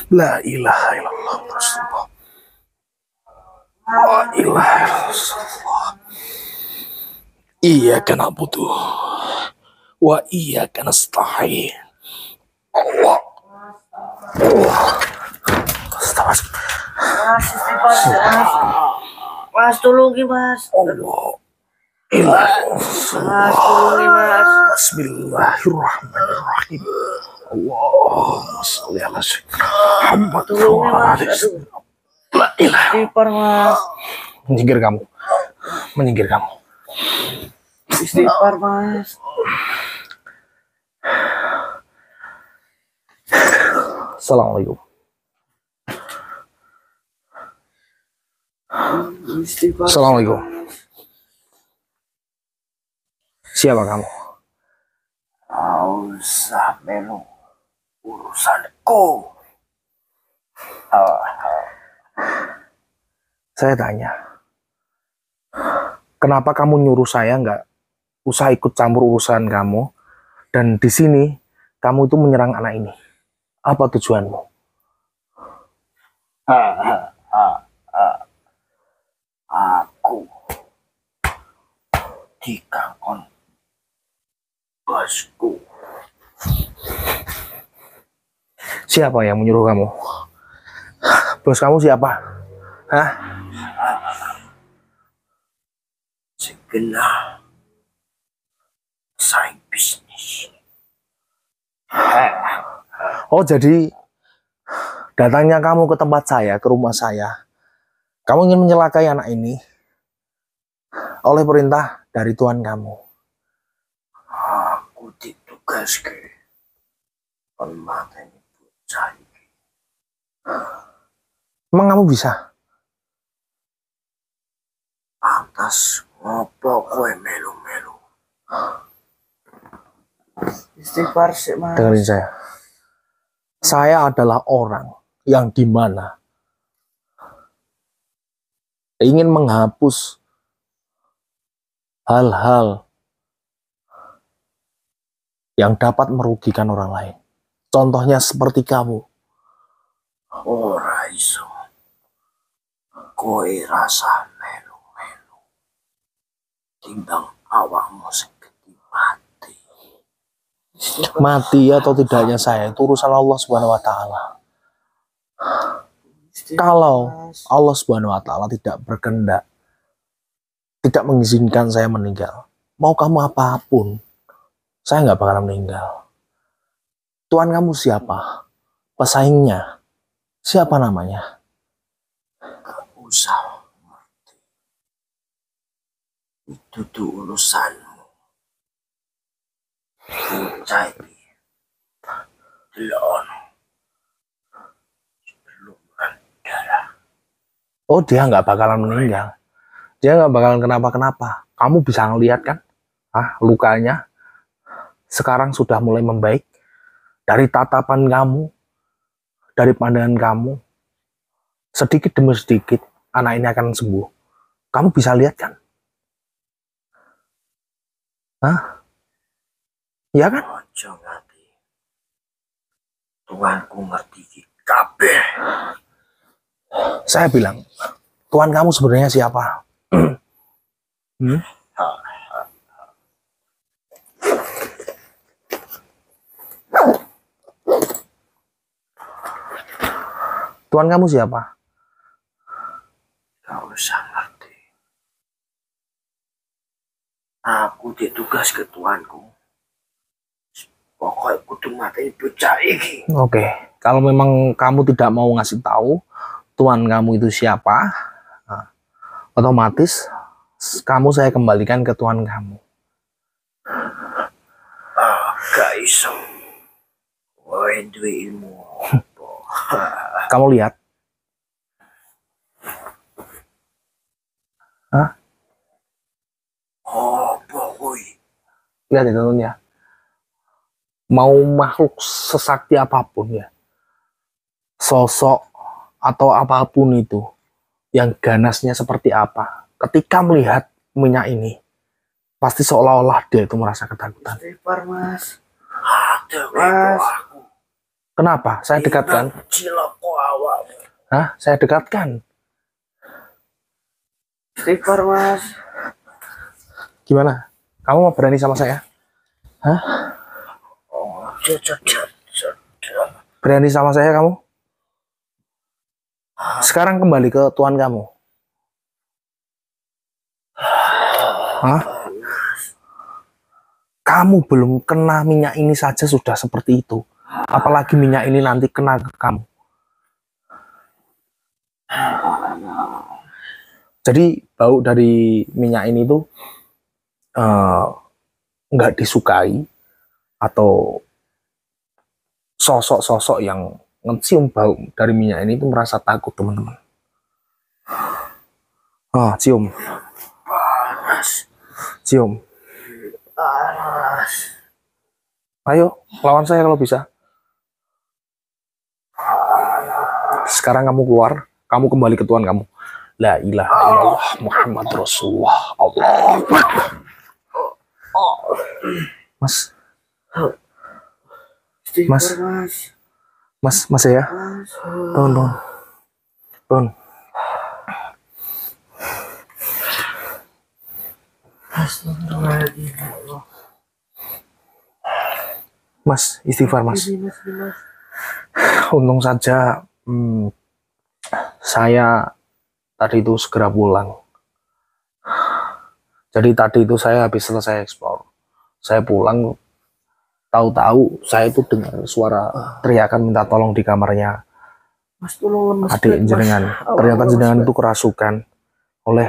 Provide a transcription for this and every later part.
La ilaha illallah Rasulullah. La ilaha illallah. Iyyaka na'budu wa iyyaka nasta'in. Allah. Mas, istighfar, Mas, tolongin Mas. Allah. Mas, tolongin Mas. Bismillahirrahmanirrahim. Allahumma sholli ala sayyidina Muhammad. Tolongin Mas. La ilaha. Istighfar Mas. Menyingkir kamu. Menyingkir kamu. Istighfar Mas. Assalamualaikum. Istighfar. Assalamualaikum. Siapa kamu? Usah melu urusanku. Saya tanya, kenapa kamu nyuruh saya nggak usah ikut campur urusan kamu, dan di sini kamu itu menyerang anak ini? Apa tujuanmu? Aku dikangkon bosku. Siapa yang menyuruh kamu? Bos kamu siapa? Hah? Segala saing bisnis. Oh, jadi datangnya kamu ke tempat saya, ke rumah saya, kamu ingin menyelakai anak ini oleh perintah dari Tuhan kamu. Aku ditugaskan pemateni bocah iki. Emang kamu bisa? Pantas ngopo kowe melu-melu. Istighfar sih Mas. Dengerin saya. Saya adalah orang yang dimana ingin menghapus hal-hal yang dapat merugikan orang lain. Contohnya seperti kamu. Ora iso. Kowe rasa melu-melu. Timbang awakmu sing mati. Mati atau tidaknya saya itu urusan Allah Subhanahu wa taala. Kalau Allah Subhanahu wa taala tidak berkehendak, tidak mengizinkan saya meninggal, mau kamu apapun, saya nggak bakalan meninggal. Tuhan kamu siapa? Pesaingnya siapa namanya? Gak usah ngerti. Itu tuh urusanmu. Bocah iki delon belum darah. Oh, dia nggak bakalan meninggal. Dia nggak bakalan kenapa-kenapa. Kamu bisa ngelihat kan? Lukanya sekarang sudah mulai membaik. Dari tatapan kamu, dari pandangan kamu, sedikit demi sedikit anak ini akan sembuh. Kamu bisa lihat kan? Iya kan? Ojo ngerti. Tuanku ngerti iki kabeh. Saya bilang, Tuhan kamu sebenarnya siapa? Tuhan kamu siapa? Gak usah ngerti. Aku ditugas ke Tuanku. Pokoknya kudu mati bocah iki. Oke, kalau memang kamu tidak mau ngasih tahu Tuhan kamu itu siapa, otomatis kamu saya kembalikan ke Tuhan kamu. Gak iso. Kowe duwe ilmu apa? Kamu lihat. Apa kowe? Lihat itu ya. Mau makhluk sesakti apapun ya, sosok atau apapun itu, yang ganasnya seperti apa, ketika melihat minyak ini, pasti seolah-olah dia itu merasa ketakutan. Istighfar Mas. Kenapa? Saya dekatkan. Ciloko Hah? Saya dekatkan. Istighfar, Mas. Gimana? Kamu mau berani sama saya? Hah? Oh, sudah. Berani sama saya kamu? Sekarang kembali ke tuan kamu. Hah? Kamu belum kena minyak ini saja sudah seperti itu. Apalagi minyak ini nanti kena ke kamu. Jadi bau dari minyak ini tuh nggak disukai, atau sosok-sosok yang ngecium bau dari minyak ini tuh merasa takut, teman-teman. Cium. Panas. Cium. Panas. Ayo, lawan saya kalau bisa. Sekarang kamu keluar, kamu kembali ke Tuhan kamu. La ilaha illallah Muhammad Rasulullah. Allah. Mas. Istighfar, Mas. Mas ya. Mas. Don. Astagfirullahaladzim, ya Allah. Mas, istighfar, Mas. Mas. Untung saja saya tadi itu segera pulang. Jadi tadi itu saya habis selesai eksplor. Saya pulang, tahu-tahu saya itu dengar suara teriakan minta tolong di kamarnya Mas, tolong Mas. adik jenengan. Ternyata jenengan itu kerasukan oleh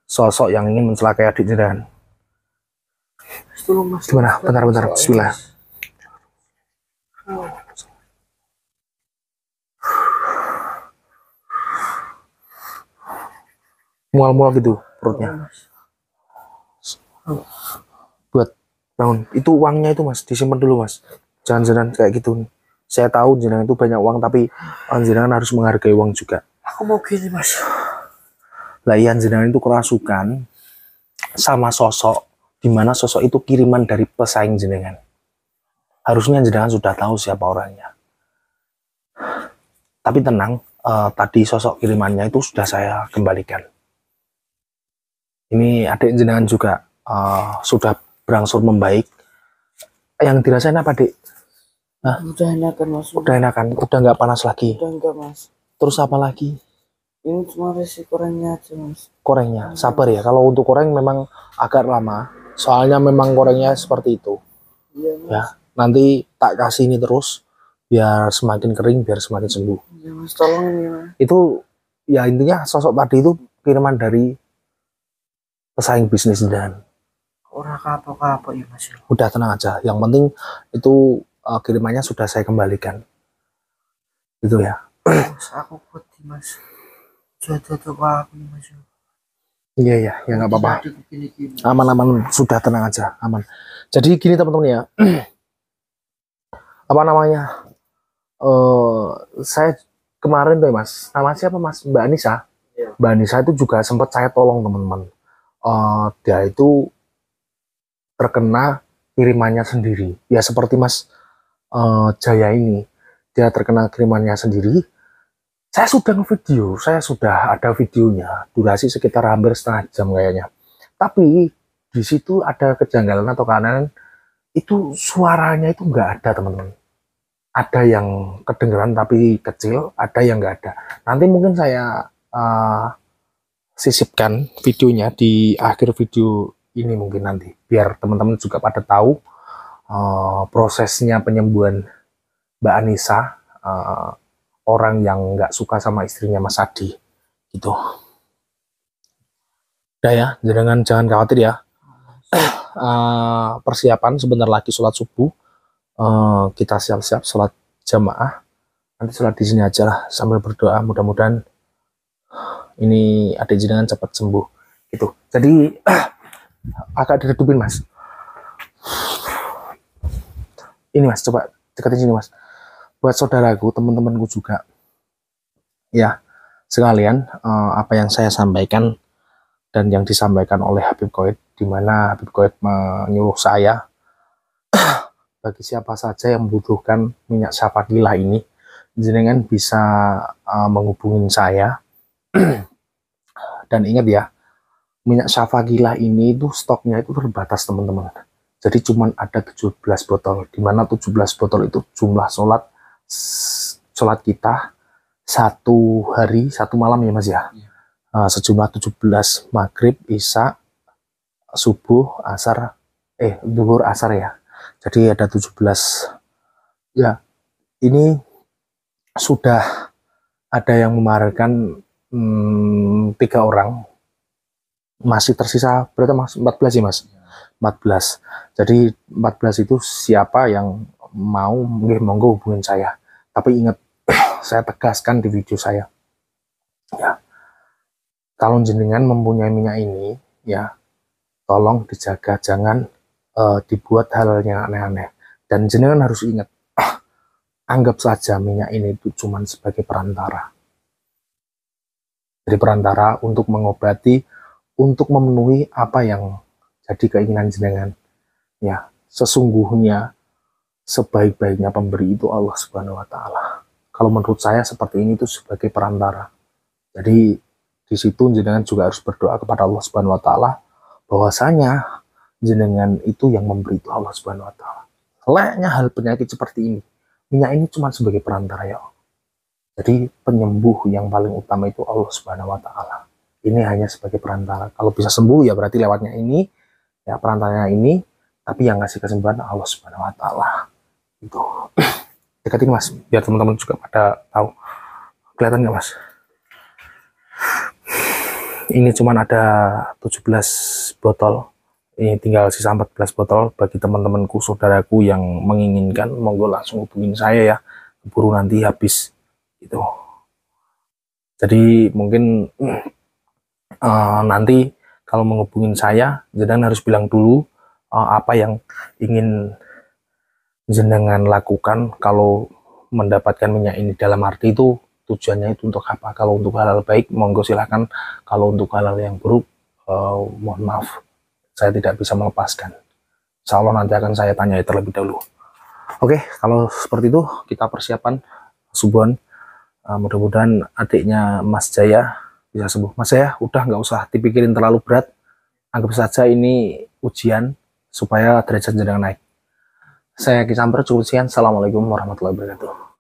sosok yang ingin mencelakai adik jenengan. Mas, tolong Mas. Gimana? Bentar. Bismillah. Mual-mual gitu perutnya. Buat bangun. Itu uangnya itu, Mas, disimpan dulu, Mas. Jangan-jangan kayak gitu. Saya tahu jenengan itu banyak uang, tapi jenengan harus menghargai uang juga. Aku mau gini, Mas. Lah iya, jenengan itu kerasukan sama sosok, dimana sosok itu kiriman dari pesaing jenengan. Harusnya jenengan sudah tahu siapa orangnya. Tapi tenang, tadi sosok kirimannya itu sudah saya kembalikan. Ini adik jenengan juga sudah berangsur membaik. Yang dirasain apa, Dek? Udah enakan, Mas. Udah enakan, udah nggak panas lagi. Udah enggak, Mas. Terus apa lagi? Ini cuma resi korengnya aja, Mas. Korengnya, sabar ya. Kalau untuk koreng memang agak lama. Soalnya memang korengnya seperti itu. Iya, Mas. Ya, nanti tak kasih ini terus, biar semakin kering, biar semakin sembuh. Iya, Mas. Tolong ini, Mas. Itu ya intinya sosok tadi itu kiriman dari pesaing bisnis dan Orang kapok-kapok ya, Mas. udah tenang aja. Yang penting itu kirimannya sudah saya kembalikan. Itu ya. Mas, aku putih, Mas. Jodoh aku nih, Mas. Iya, ya nggak apa-apa. Gini. Aman, sudah tenang aja, aman. Jadi gini teman-teman ya. Apa namanya? Saya kemarin tuh, Mas. Nama siapa, Mas? Mbak Anissa. Iya. Mbak Anissa itu juga sempat saya tolong, teman-teman. Dia itu terkena kirimannya sendiri. Ya seperti Mas Jaya ini, dia terkena kirimannya sendiri. Saya sudah nge-video, saya sudah ada videonya, durasi sekitar hampir setengah jam kayaknya. Tapi di situ ada kejanggalan atau keanehan, itu suaranya itu nggak ada, teman-teman. Ada yang kedengeran tapi kecil, ada yang nggak ada. Nanti mungkin saya sisipkan videonya di akhir video ini mungkin nanti, biar teman-teman juga pada tahu prosesnya penyembuhan Mbak Anissa, orang yang nggak suka sama istrinya Mas Adi gitu. Udah ya, jangan khawatir ya. Persiapan sebentar lagi sholat subuh, kita siap-siap sholat jamaah. Nanti sholat di sini aja lah sambil berdoa, mudah-mudahan ini adik jenengan cepat sembuh gitu. Jadi agak diredupin, Mas. Ini, Mas, coba deketin sini, Mas. Buat saudaraku, teman-temanku juga, ya sekalian apa yang saya sampaikan dan yang disampaikan oleh Habib Qoid, di mana Habib Qoid menyuruh saya bagi siapa saja yang membutuhkan minyak syafaqillah ini, jenengan bisa menghubungin saya. Dan ingat ya, minyak Shafaqillah ini itu stoknya itu terbatas teman-teman. Jadi cuman ada 17 botol, dimana 17 botol itu jumlah sholat kita satu hari satu malam ya mas ya. Sejumlah 17 maghrib, isya, subuh, asar, zuhur, asar ya. Jadi ada 17 ya. Ini sudah ada yang memaharkan 3 orang, masih tersisa berapa mas? 14 ya mas? 14. Jadi 14 itu siapa yang mau, monggo hubungin saya. Tapi ingat, saya tegaskan di video saya ya, kalau jenengan mempunyai minyak ini ya, tolong dijaga, jangan dibuat hal yang aneh-aneh. Dan jenengan harus ingat, anggap saja minyak ini itu cuma sebagai perantara. Jadi perantara untuk mengobati, untuk memenuhi apa yang jadi keinginan jenengan. Ya, sesungguhnya sebaik-baiknya pemberi itu Allah Subhanahu wa taala. Kalau menurut saya seperti ini itu sebagai perantara. Jadi di situ jenengan juga harus berdoa kepada Allah Subhanahu wa taala bahwasanya jenengan itu yang memberi itu Allah Subhanahu wa taala. Layaknya hal penyakit seperti ini, minyak ini cuma sebagai perantara ya. Jadi penyembuh yang paling utama itu Allah Subhanahu wa taala. Ini hanya sebagai perantara. Kalau bisa sembuh ya berarti lewatnya ini, ya perantaranya ini, tapi yang ngasih kesembuhan Allah Subhanahu wa taala. Itu. Deketin mas, biar teman-teman juga pada tahu. Kelihatan nggak mas? Ini cuma ada 17 botol. Ini tinggal sisa 14 botol. Bagi teman-temanku, saudaraku yang menginginkan, monggo langsung hubungin saya ya. Keburu nanti habis. Gitu. Jadi mungkin nanti kalau menghubungin saya, jenengan harus bilang dulu apa yang ingin jenengan lakukan kalau mendapatkan minyak ini, dalam arti itu tujuannya itu untuk apa. Kalau untuk hal-hal baik monggo silahkan, kalau untuk hal-hal yang buruk mohon maaf, saya tidak bisa melepaskan. Insya Allah nanti akan saya tanyai terlebih dahulu. Oke, kalau seperti itu kita persiapan subuhan. Mudah-mudahan adiknya Mas Jaya bisa sembuh. Mas Jaya udah nggak usah dipikirin terlalu berat, anggap saja ini ujian supaya derajat jenengan naik. Saya Ki Samper, cukup sekian. Assalamualaikum warahmatullahi wabarakatuh.